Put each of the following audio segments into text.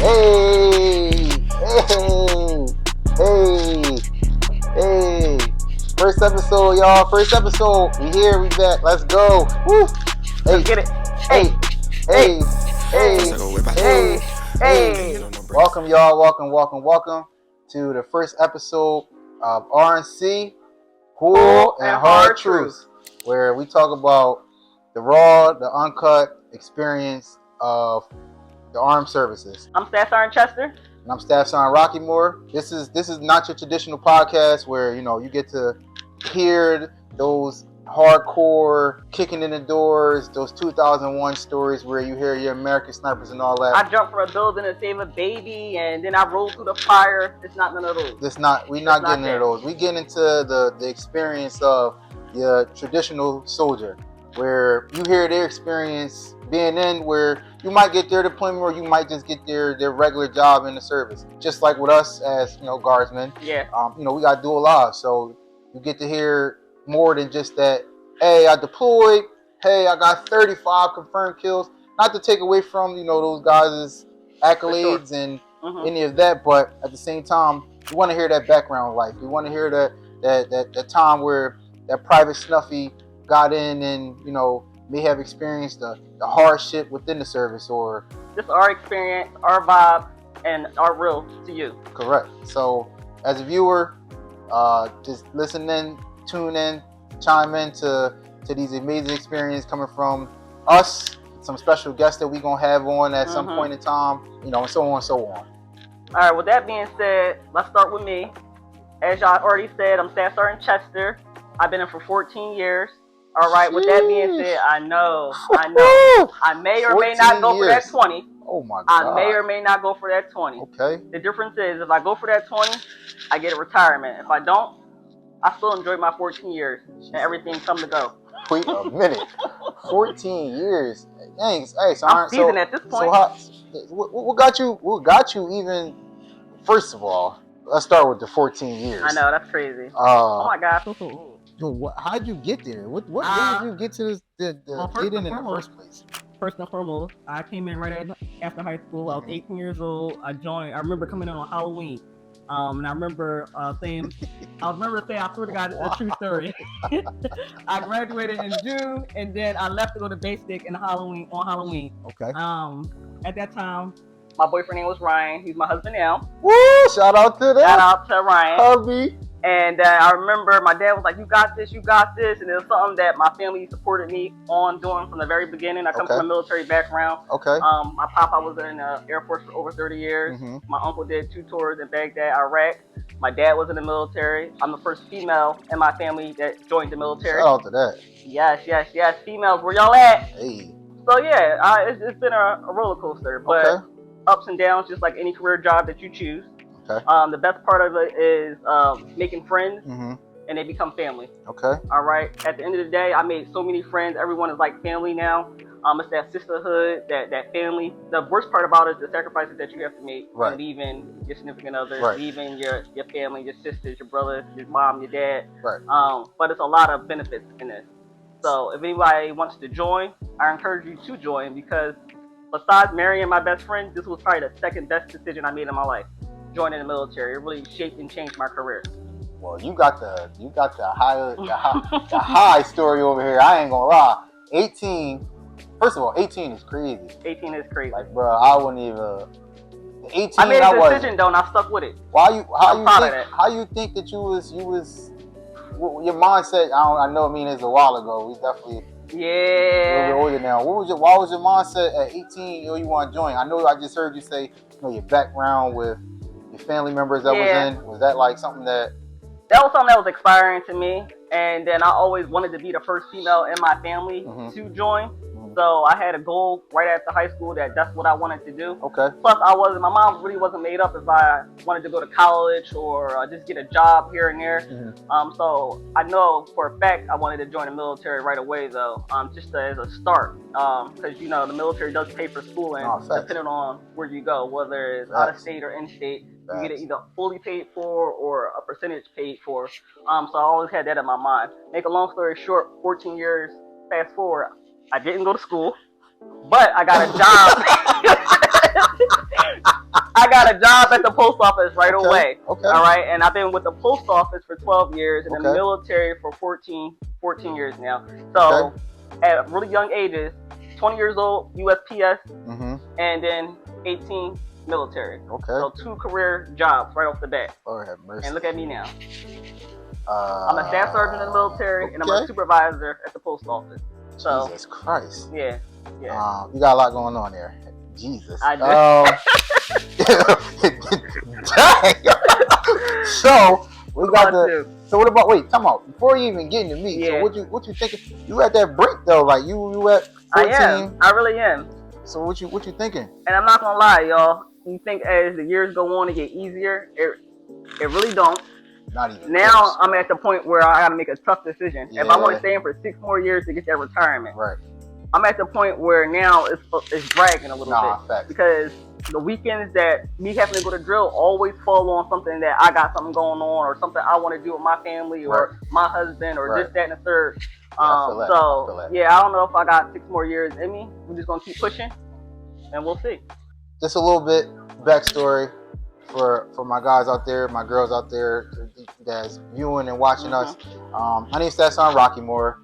Hey, hey, hey, hey. First episode, y'all. First episode. We here, we back. Let's go. Woo. Hey, Let's get it. hey, hey, Hey, hey. Welcome, y'all. Welcome to the first episode of RNC, Cool and Hard Truths, where we talk about the raw, the uncut experience of the armed services. I'm Staff Sergeant Chester. And I'm Staff Sergeant Rocky Moore. This is not your traditional podcast where you get to hear those hardcore kicking in the doors, those 2001 stories where you hear your American snipers and all that. I jumped from a building to save a baby, and then I rolled through the fire. It's not none of those. We're not getting into those. We get into the experience of the traditional soldier, where you hear their experience being in, where you might get their deployment or you might just get their regular job in the service. Just like with us as guardsmen. Yeah. We got dual lives, so you get to hear more than just that. Hey, I deployed. Hey, I got 35 confirmed kills. Not to take away from those guys' accolades and any of that, but at the same time, you want to hear that background life. You want to hear that time where that Private Snuffy got in and may have experienced the hardship within the service, or just our experience, our vibe, and our real to you. Correct. So as a viewer, just listen in, tune in, chime in to these amazing experiences coming from us, some special guests that we're gonna have on at some point in time, and so on and so on. All right, with that being said, let's start with me. As y'all already said, I'm Staff Sergeant Chester. I've been in for 14 years. All right, with that being said, I know. I may or may not go for that 20. Oh my God. I may or may not go for that 20. Okay. The difference is, if I go for that 20, I get a retirement. If I don't, I still enjoy my 14 years and everything come to go. Wait a minute. 14 years. Thanks. Hey, so I'm seasoned at this point. So what got you even? First of all, let's start with the 14 years. I know, that's crazy. Oh my God. How'd you get there? What did you get to this? Get in the first place? First and foremost, I came in right after high school. I was 18 years old. I remember coming in on Halloween. And I remember saying, I swear to God, it's a true story. I graduated in June, and then I left to go to basic on Halloween. Okay. At that time, my boyfriend name was Ryan. He's my husband now. Woo! Shout out to that. Shout out to Ryan. Hubby. And I remember my dad was like, you got this. And it was something that my family supported me on doing from the very beginning. I come from a military background. Okay. My papa was in the Air Force for over 30 years. My uncle did 2 tours in Baghdad, Iraq. My dad was in the military. I'm the first female in my family that joined the military. Shout out to that. Yes. Females, where y'all at? Hey. So yeah, it's been a roller coaster, but ups and downs, just like any career job that you choose. Okay. The best part of it is making friends, and they become family. Okay. All right. At the end of the day, I made so many friends. Everyone is like family now. It's that sisterhood, that family. The worst part about it is the sacrifices that you have to make, leaving your significant others, leaving your family, your sisters, your brothers, your mom, your dad. Right. But it's a lot of benefits in this. So if anybody wants to join, I encourage you to join, because besides marrying my best friend, this was probably the second best decision I made in my life. Joining the military, it really shaped and changed my career. Well, you got the high story over here. I ain't gonna lie. 18. First of all, 18 is crazy. 18 is crazy. Like, bro, I wouldn't even. 18. I made a decision though, and I stuck with it. How you think that you was your mindset? I know. I mean, it's a while ago. We definitely. Yeah. A little bit older now. Why was your mindset at 18? You want to join? I know. I just heard you say your background with your family members that was that like something that was something that was inspiring to me, and then I always wanted to be the first female in my family to join. So I had a goal right after high school that's what I wanted to do. Okay. Plus, my mom really wasn't made up if I wanted to go to college or just get a job here and there. So I know for a fact I wanted to join the military right away, though, just as a start. Because the military does pay for schooling, depending on where you go, whether it's out of state or in state. You get it either fully paid for or a percentage paid for. So I always had that in my mind. Make a long story short, 14 years fast forward, I didn't go to school, but I got a job. I got a job at the post office right away. Okay. All right, and I've been with the post office for 12 years and the Okay. military for 14 years now. So at really young ages, 20 years old, USPS, and then 18 military. Okay. So 2 career jobs right off the bat. Lord have mercy. And look at me now. I'm a staff sergeant in the military, and I'm a supervisor at the post office. So, Jesus Christ. Yeah. You got a lot going on there. Jesus. I do. Dang. So we got the. So what about? Wait, come on. Before you even get into me, so what you thinking? You at that break though? Like you at 14? I am. I really am. So what you thinking? And I'm not gonna lie, y'all. You think as the years go on, it get easier? It really don't. Not even. Now close. I'm at the point where I gotta make a tough decision. Yeah. If I want to stay in for 6 more years to get that retirement, Right. I'm at the point where now it's dragging a little bit facts. because the weekends that me having to go to drill always fall on something that I got something going on or something I want to do with my family or my husband or this, that, and the third. I don't know if I got 6 more years in me. We're just gonna keep pushing, and we'll see. Just a little bit backstory for my guys out there, my girls out there that's viewing and watching us. My name's Stasson Rocky Moore.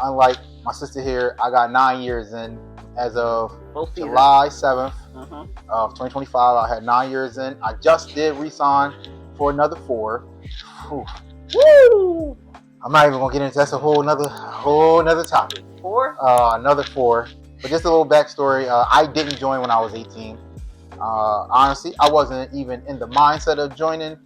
Unlike my sister here, I got 9 years in as of July 7th of 2025. I had 9 years in. I just did re-sign for another 4. Woo! I'm not even gonna get into that's a whole nother topic. 4? Another 4. But just a little backstory. I didn't join when I was 18. Honestly, I wasn't even in the mindset of joining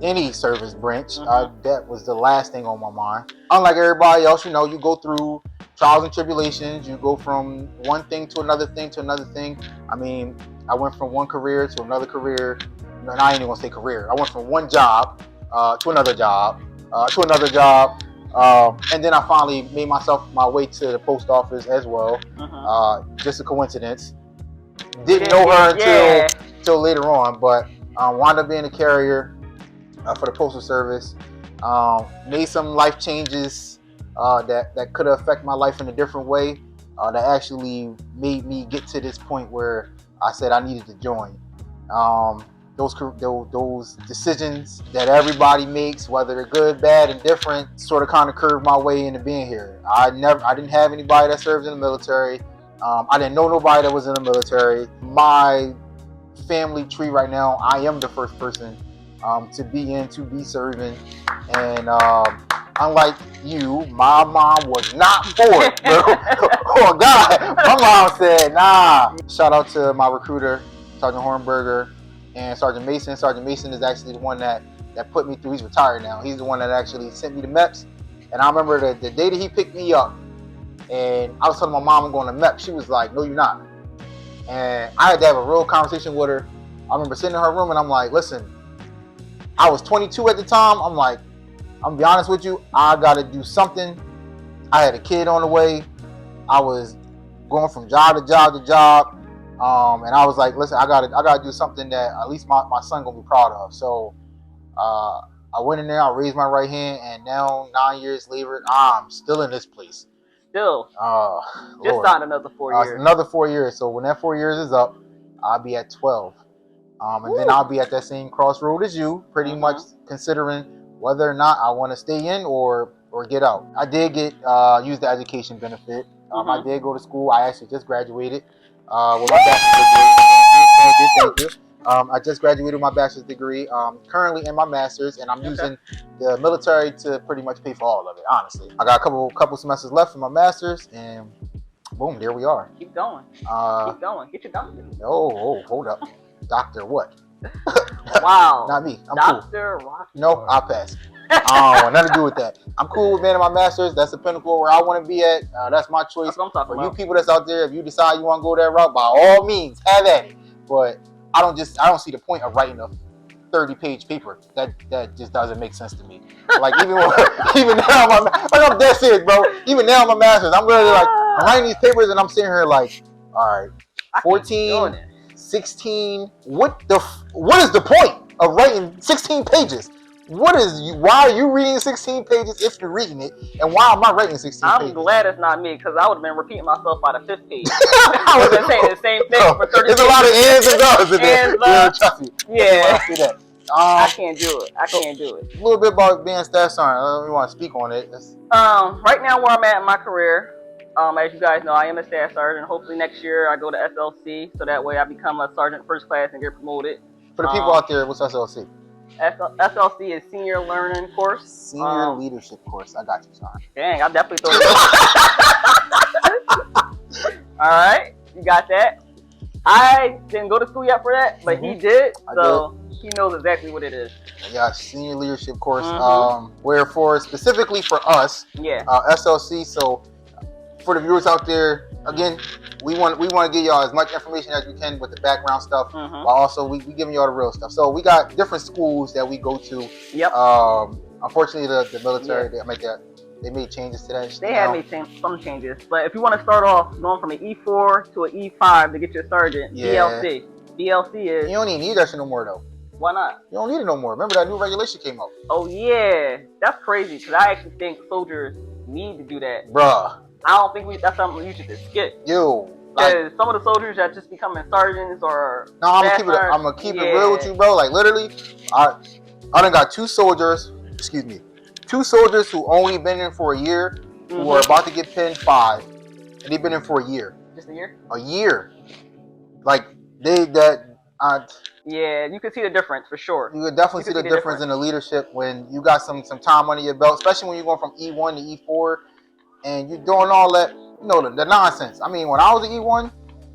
any service branch. That was the last thing on my mind. Unlike everybody else, you go through trials and tribulations. You go from one thing to another thing to another thing. I mean, I went from one career to another career. No, I ain't even gonna say career. I went from one job to another job to another job. And then I finally made my way to the post office as well. Just a coincidence. Didn't know her until later on, but wound up being a carrier for the Postal Service. Made some life changes that could affect my life in a different way. That actually made me get to this point where I said I needed to join. Those decisions that everybody makes, whether they're good, bad, and different, sort of kind of curved my way into being here. I didn't have anybody that serves in the military. I didn't know nobody that was in the military. My family tree right now, I am the first person to be serving. And unlike you, my mom was not for it, bro. Oh, God. My mom said, nah. Shout out to my recruiter, Sergeant Hornberger, and Sergeant Mason. Sergeant Mason is actually the one that put me through. He's retired now. He's the one that actually sent me to MEPS. And I remember the day that he picked me up, and I was telling my mom I'm going to MEPS. She was like, no, you're not. And I had to have a real conversation with her. I remember sitting in her room and I'm like, listen, I was 22 at the time. I'm like, I'm gonna be honest with you, I gotta do something. I had a kid on the way. I was going from job to job to job. And I was like, listen, I gotta do something that at least my son gonna be proud of. So I went in there, I raised my right hand, and now 9 years later, I'm still in this place. Still. Just signed another 4 years. Another 4 years. So when that 4 years is up, I'll be at 12. And then I'll be at that same crossroad as you, pretty much considering whether or not I want to stay in or get out. I did use the education benefit. I did go to school. I actually just graduated with my bachelor's degree. Thank you. I just graduated with my bachelor's degree. Currently in my master's, and I'm using the military to pretty much pay for all of it, honestly. I got a couple semesters left for my master's, and boom, there we are. Keep going. Keep going. Get your doctorate. Oh, hold up. Doctor what? Wow. Not me. I'm Dr. cool. Rocky. No, I'll pass. I don't want nothing to do with that. I'm cool with being in my master's. That's the pinnacle where I want to be at. That's my choice. That's what I'm talking For about. you people that's out there, if you decide you want to go that route, by all means, have at it. But I don't see the point of writing a 30-page paper. That just doesn't make sense to me. Like even now, I'm dead serious, bro. Even now, my master's, I'm literally like, I'm writing these papers and I'm sitting here like, all right, 14, 16. What is the point of writing 16 pages? Why are you reading 16 pages if you're reading it, and why am I writing 16 pages? I'm glad it's not me, because I would have been repeating myself by the 5th page. I would have been saying the same picnic for 30 There's a lot of ands and does in there. And, Trust me. yeah. I see that. I can't do it. I can't do it. A little bit about being staff sergeant. We want to speak on it. Right now, where I'm at in my career, as you guys know, I am a staff sergeant. Hopefully next year I go to SLC, so that way I become a sergeant first class and get promoted. For the people out there, what's SLC? SLC is Senior Learning Course. Senior Leadership Course. I got you, son. Dang, I definitely thought it. All right, you got that. I didn't go to school yet for that, but he did, so he knows exactly what it is. Yeah, Senior Leadership Course. Where for specifically for us, SLC. So for the viewers out there, again, we want to give y'all as much information as we can with the background stuff, while also we giving y'all the real stuff. So we got different schools that we go to. Yep. Unfortunately, the military they made changes to that. They have made some changes, but if you want to start off going from an E4 to an E5 to get your sergeant, BLC. BLC is. You don't even need that shit no more though. Why not? You don't need it no more. Remember that new regulation came out. Oh yeah, that's crazy because I actually think soldiers need to do that. Bruh. I don't think that's something you should just skip. Yo. Because some of the soldiers that just becoming sergeants or I'm gonna keep it real with you, bro. Like literally, I done got two soldiers who only been in for a year, who are about to get pinned 5, and they've been in for a year. Just a year? A year. Like yeah, you can see the difference for sure. You could definitely see the difference in the leadership when you got some time under your belt, especially when you're going from E1 to E4 and you're doing all that, the nonsense. I mean, when I was at E1,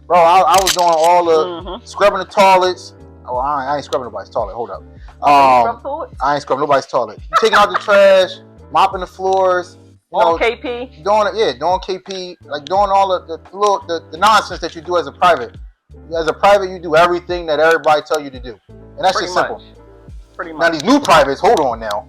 bro, I was doing all the scrubbing the toilets. Oh, I ain't scrubbing nobody's toilet. Hold up. I ain't scrubbing nobody's toilet. Taking out the trash, mopping the floors. On KP? Doing KP, like doing all the nonsense that you do as a private. As a private, you do everything that everybody tell you to do, and that's just simple. Pretty much. Now these new privates, hold on now,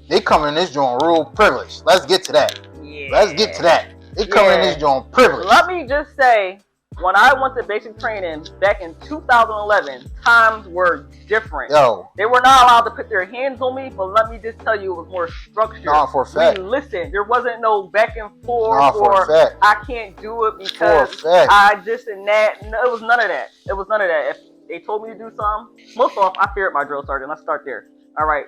they come in this joint real privileged. Let's get to that. Yeah. Let's get to that. They come in this joint privileged. Let me just say, when I went to basic training back in 2011, times were different. Yo. They were not allowed to put their hands on me, but let me just tell you, it was more structured. Nah, for a fact. Listen, there wasn't no back and forth for a fact. I can't do it because I just and that. No, it was none of that. It was none of that. If they told me to do something, most off, I feared my drill sergeant. Let's start there. All right.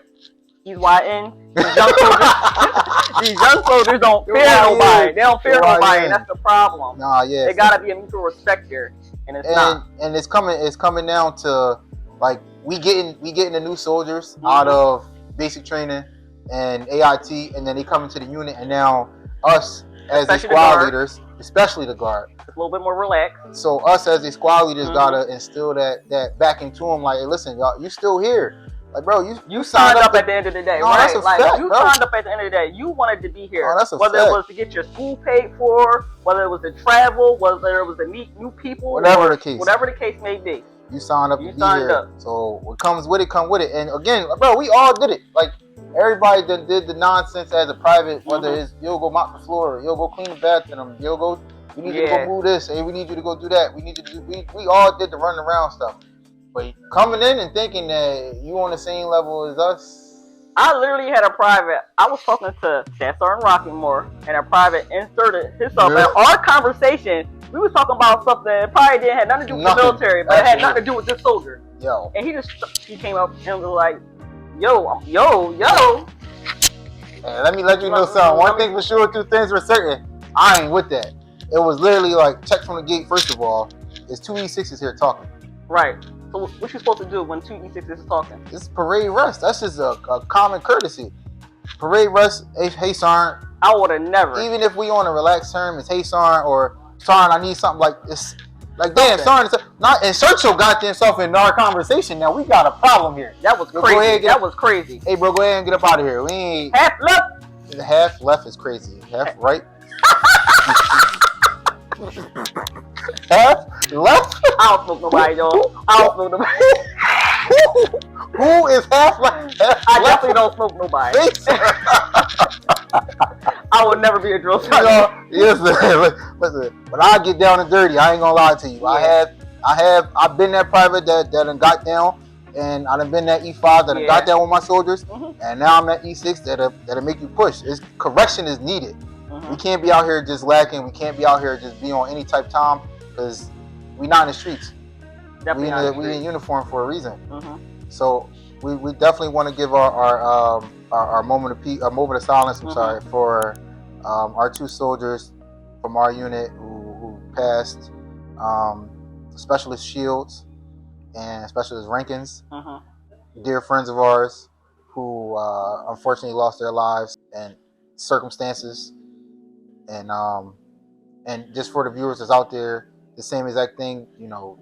He's YN. These young soldiers don't fear nobody. They don't fear nobody, and that's the problem. Nah, yeah. They gotta be a mutual respect here, and it's not. And it's coming down to like we getting the new soldiers out of basic training and AIT, and then they come into the unit, and now us as the squad leaders, especially the guard, it's a little bit more relaxed. So us as the squad leaders gotta instill that back into them. Like, hey, listen, y'all, you still here. Like, bro, you signed up at the end of the day, no, right? That's a like, fact, you bro. signed up at the end of the day. You wanted to be here. Oh, that's a whether fact. It was to get your school paid for, whether it was to travel, whether it was to meet new people, whatever the case may be. You signed up to be here. So what comes with it, come with it. And again, bro, we all did it. Like, everybody that did the nonsense as a private, whether it's you'll go mop the floor, you'll go clean the bathroom, you'll go, we need you to go move this, hey, we need you to go do that. We need you to do, we all did the running around stuff. But coming in and thinking that you on the same level as us. I literally had a private. I was talking to Staff Sergeant Rockymore, and a private inserted himself in our conversation. We was talking about something that probably didn't have nothing to do with the military, but it had nothing to do with this soldier. Yo. And he came up and was like, yo. And let me let you know something. One thing for sure, two things for certain. I ain't with that. It was literally like, check from the gate, first of all. It's 2 E6s here talking. Right. So what you supposed to do when 2 E6s is talking? It's parade rest. That's just a common courtesy. Parade rest, hey Sergeant. I would have never. Even if we on a relaxed term, it's hey Sergeant or Sergeant, I need something like this. Like, damn, Sergeant, not insert your goddamn self in our conversation. Now we got a problem here. That was crazy. That was crazy. Hey, bro, go ahead and get up out of here. We ain't half left. Half left is crazy. Half right. Half left? I don't smoke nobody, y'all. I don't smoke nobody. Who is half left? I definitely don't smoke nobody. I would never be a drill sergeant. Listen, when I get down and dirty, I ain't gonna lie to you. Yeah. I've been that private that done got down, and I done been that E5 that done got down with my soldiers, and now I'm that E6 that'll make you push. Correction is needed. We can't be out here just lacking. We can't be out here just be on any type of time, because we not in the streets. Definitely We in uniform for a reason. Mm-hmm. So we definitely want to give our moment of silence. I'm sorry, for our 2 soldiers from our unit who passed, Specialist Shields and Specialist Rankins, dear friends of ours who unfortunately lost their lives in circumstances, and just for the viewers that's out there, the same exact thing, you know,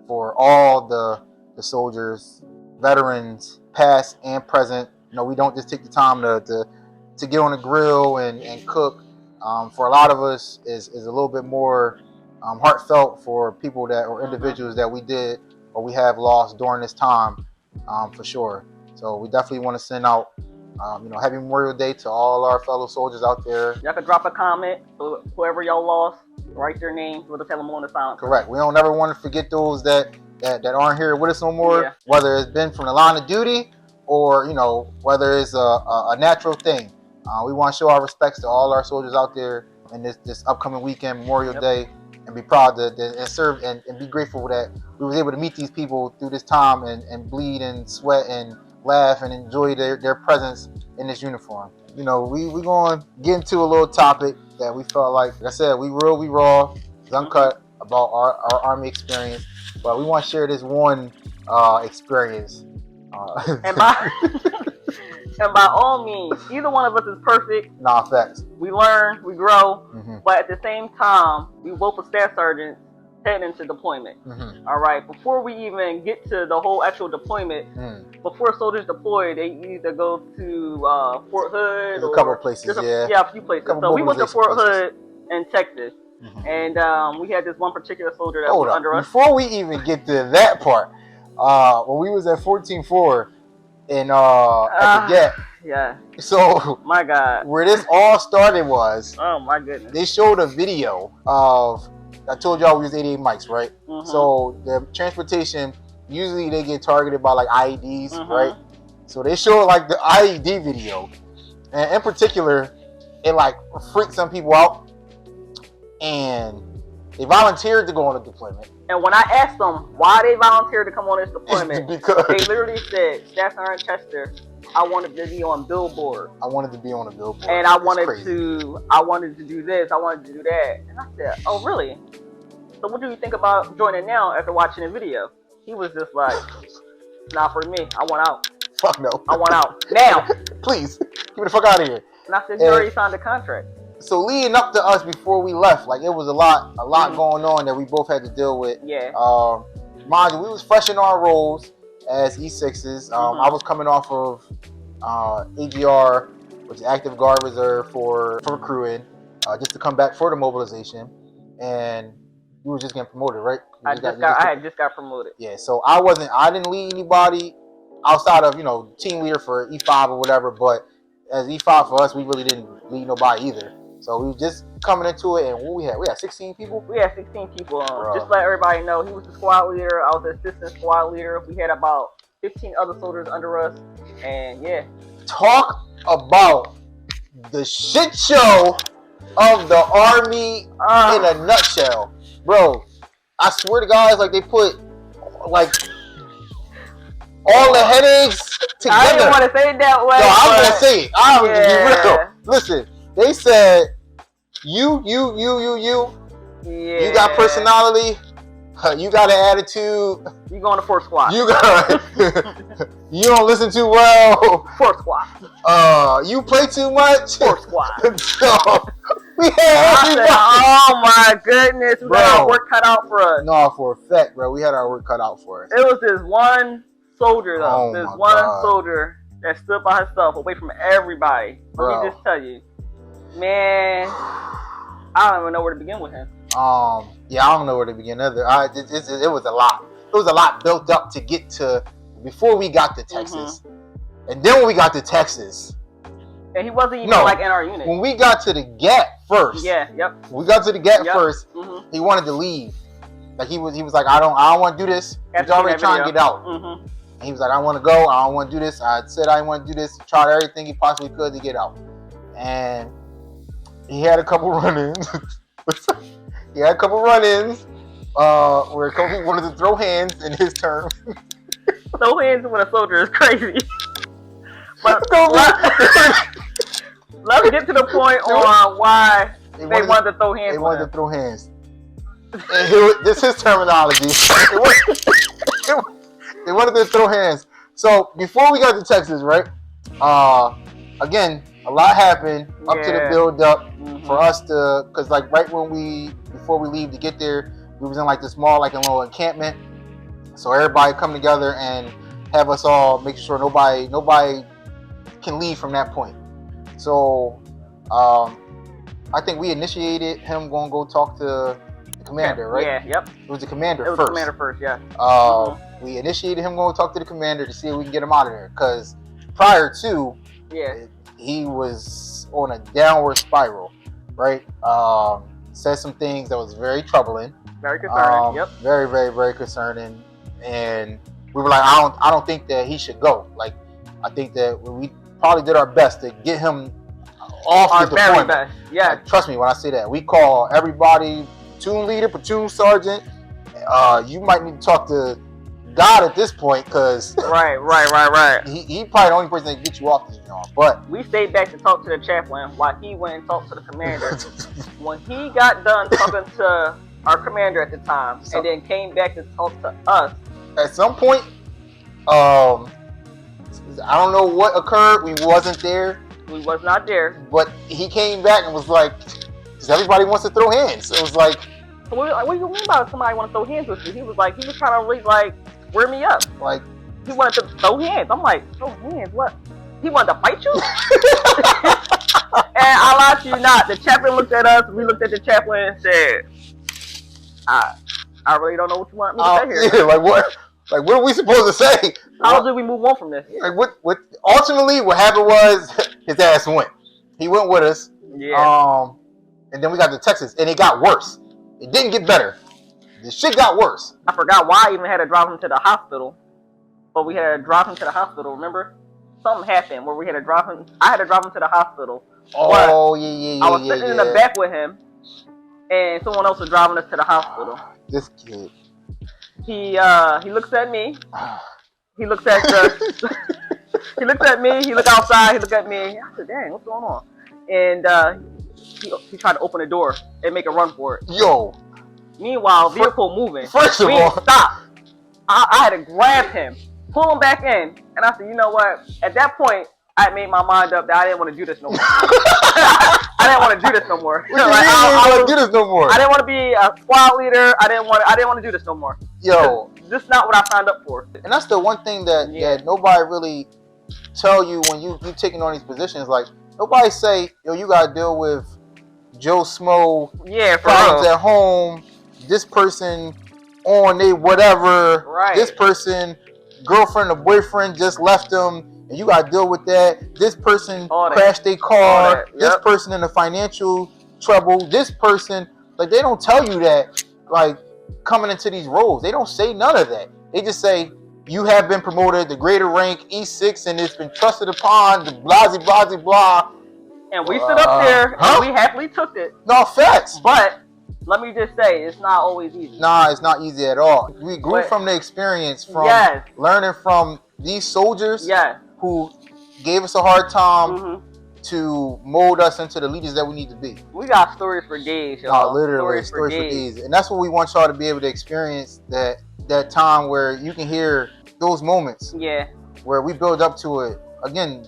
for all the soldiers, veterans, past and present. You know, we don't just take the time to get on the grill and cook. For a lot of us, is a little bit more heartfelt for people that or individuals that we did or we have lost during this time, for sure. So we definitely want to send out, Happy Memorial Day to all our fellow soldiers out there. Y'all can drop a comment. So whoever y'all lost, write their names. We'll just have them on the silent. Correct. We don't ever want to forget those that aren't here with us no more. Yeah. Whether it's been from the line of duty or whether it's a natural thing. We want to show our respects to all our soldiers out there in this upcoming weekend, Memorial Day, and be proud to serve and be grateful that we was able to meet these people through this time and bleed and sweat and laugh and enjoy their presence in this uniform. We going to get into a little topic that we felt like I said, we raw, it's uncut about our Army experience, but we want to share this one experience. And by all means, either one of us is perfect. Nah, facts. We learn, we grow, but at the same time, we both are staff sergeants heading into deployment. All right, before we even get to the whole actual deployment, before soldiers deploy, they either go to Fort Hood. There's a couple of places, a few places. So we went to Fort Hood in Texas, and we had this one particular soldier that was under us. Before we even get to that part, when we was at 14-4 in at the Gap. Yeah. So my God, where this all started was, oh my goodness, they showed a video of. I told y'all we was 88 mics, right? So the transportation, usually they get targeted by like IEDs, right? So they showed like the IED video, and in particular, it like freaked some people out, and they volunteered to go on a deployment. And when I asked them why they volunteered to come on this deployment, because they literally said, Staff Sergeant Chester, I wanted to be on billboard. I wanted to be on a billboard. And I wanted to do this, I wanted to do that. And I said, oh really? So what do you think about joining now after watching the video? He was just like, not for me. I want out. Fuck no. I want out. Now. Please, get me the fuck out of here. And I said, you already signed the contract. So leading up to us before we left, like it was a lot going on that we both had to deal with. Yeah. Mind you, we was fresh in our roles as E6s. I was coming off of AGR, which is Active Guard Reserve for recruiting, just to come back for the mobilization, and you were just getting promoted, right? I had just got promoted. Yeah, so I didn't lead anybody outside of, team leader for E5 or whatever, but as E5 for us, we really didn't lead nobody either. So we were just coming into it, and what we had 16 people? We had 16 people. Just to let everybody know, he was the squad leader, I was the assistant squad leader. We had about 15 other soldiers under us, and yeah. Talk about the shit show of the Army in a nutshell. Bro, I swear to God, it's like they put like all the headaches together. I didn't want to say it that way. No, I'm gonna say it. I'm gonna be real. Listen, they said you got personality, you got an attitude. You going to Fort Squad. You don't listen too well. Fort Squad. You play too much. Fort Squad. So, we had everybody. Oh my goodness, we had our work cut out for us. No, for a fact, bro, we had our work cut out for us. It was this one soldier though, soldier that stood by himself, away from everybody. Let me just tell you, man, I don't even know where to begin with him. Yeah, I don't know where to begin either. It was a lot. It was a lot built up to get to before we got to Texas, and then when we got to Texas. And he wasn't even like in our unit. When we got to the Gap first. Yeah, yep. We got to the Gap first. He wanted to leave. Like he was like, I don't want to do this. He's already trying to get out. And he was like, I want to go. I don't want to do this. I said I didn't want to do this. Tried everything he possibly could to get out. And he had a couple run-ins. where Kobe wanted to throw hands in his term. Throw hands with a soldier is crazy. But let's get to the point on why they wanted to throw hands. They wanted to throw hands. And this is his terminology. They wanted to throw hands. So before we got to Texas, right? Again, a lot happened up to the build up for us to, because like right when before we leave to get there, we was in like this small like a little encampment. So everybody come together and have us all make sure nobody can leave from that point. So I think we initiated him going to go talk to the commander, right? Yeah, yep. It was the commander first. first. Commander first, yeah. We initiated him going to talk to the commander to see if we can get him out of there. Because prior to, he was on a downward spiral, right? Said some things that was very troubling. Very concerning, yep. Very, very, very concerning. And we were like, I don't think that he should go. Like, I think that we probably did our best to get him off the deployment. Very best, yeah. Like, trust me when I say that. We call everybody, platoon leader, platoon sergeant. You might need to talk to God at this point, because right. He probably the only person that can get you off this job. But we stayed back to talk to the chaplain while he went and talked to the commander. When he got done talking to our commander at the time, and then came back to talk to us. At some point, I don't know what occurred. We wasn't there. We was not there. But he came back and was like, "Because everybody wants to throw hands." It was like, what do you mean by somebody want to throw hands with you? He was trying to really like wear me up. Like, he wanted to throw hands. I'm like, throw hands? What? He wanted to fight you? And I lie to you not. The chaplain looked at us. We looked at the chaplain and said, I really don't know what you want me to say here. Yeah, like what? Like, what are we supposed to say? How do we move on from this? Like, what? Ultimately, what happened was his ass went. He went with us. Yeah. And then we got to Texas, and it got worse. It didn't get better. The shit got worse. I forgot why I even had to drive him to the hospital. But we had to drive him to the hospital, remember? Something happened where we had to drive him. I had to drive him to the hospital. Oh, yeah. I was sitting in the back with him, and someone else was driving us to the hospital. This kid. He looks at me. He looks at he looks at me. He looked outside. He looked at me. I said, "Dang, what's going on?" And he tried to open the door and make a run for it. Yo. Meanwhile, vehicle moving. First of all, stop. I had to grab him, pull him back in, and I said, "You know what?" At that point, I made my mind up that I didn't want to do this no more. I didn't want to do this no more. I didn't do this no more. I didn't want to be a squad leader. I didn't want to do this no more. Yo, this is not what I signed up for. And that's the one thing that nobody really tell you when you taking on these positions. Like, nobody say, "Yo, you gotta deal with Joe Smo problems at home. This person on they whatever. Right. This person, girlfriend or boyfriend just left them, and you gotta deal with that. This person crashed their car. Yep. This person in a financial trouble. This person, like, they don't tell you that, like, coming into these roles. They don't say none of that. They just say, you have been promoted to greater rank E6, and it's been trusted upon, the blah, blah, blah, blah. And we stood up there, and we happily took it. No, facts. But let me just say, it's not always easy. Nah, it's not easy at all. We grew from the experience, from learning from these soldiers who gave us a hard time to mold us into the leaders that we need to be. We got stories for days, y'all. No, literally, stories for days. And that's what we want y'all to be able to experience, that time where you can hear those moments. Yeah. Where we build up to it. Again,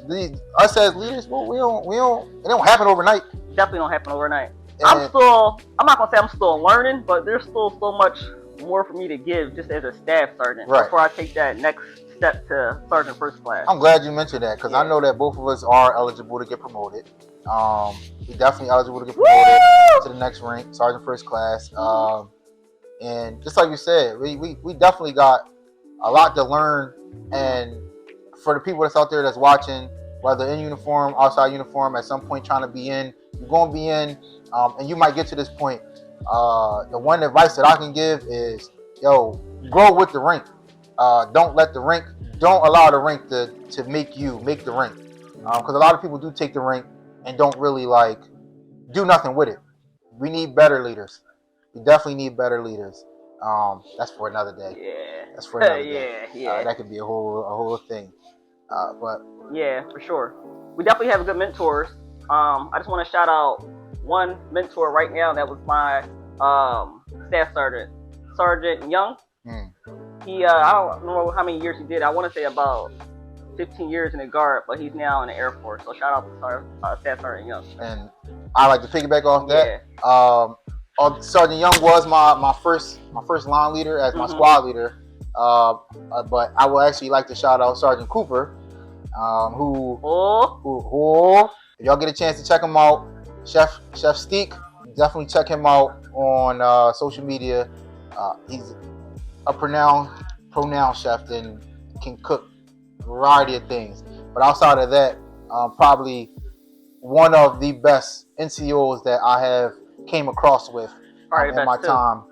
us as leaders, well, it don't happen overnight. Definitely don't happen overnight. I'm not gonna say I'm still learning, but there's still so much more for me to give just as a staff sergeant before I take that next step to sergeant first class. I'm glad you mentioned that, because I know that both of us are eligible to get promoted. We definitely eligible to get promoted to the next rank, sergeant first class. And just like you said, we definitely got a lot to learn. And for the people that's out there that's watching, whether in uniform, outside uniform, at some point trying to be in, you're going to be in, and you might get to this point. The one advice that I can give is, yo, grow with the rank. Don't allow the rank to make the rank. Because a lot of people do take the rank and don't really do nothing with it. We need better leaders. We definitely need better leaders. That's for another day. Yeah. That's for another day. Yeah. That could be a whole thing. But yeah, for sure. We definitely have good mentors. I just want to shout out one mentor right now. That was my staff sergeant, Sergeant Young. He, I don't know how many years he did. I want to say about 15 years in the Guard, but he's now in the Air Force. So shout out to Staff Sergeant Young. And I like to piggyback off that. Sergeant Young was my first line leader as my squad leader. But I would actually like to shout out Sergeant Cooper, who if y'all get a chance to check him out, Chef Steak, definitely check him out on social media. He's a pronoun chef and can cook a variety of things. But outside of that, probably one of the best NCOs that I have came across with in my time.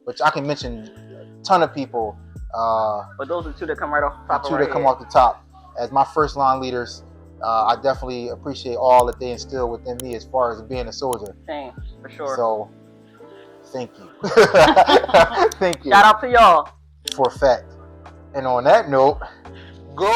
Which I can mention a ton of people. But those are two that come right off the top. Off the top. As my first line leaders, I definitely appreciate all that they instill within me as far as being a soldier. Same, for sure. So, thank you. Thank you. Shout out to y'all. For a fact. And on that note, go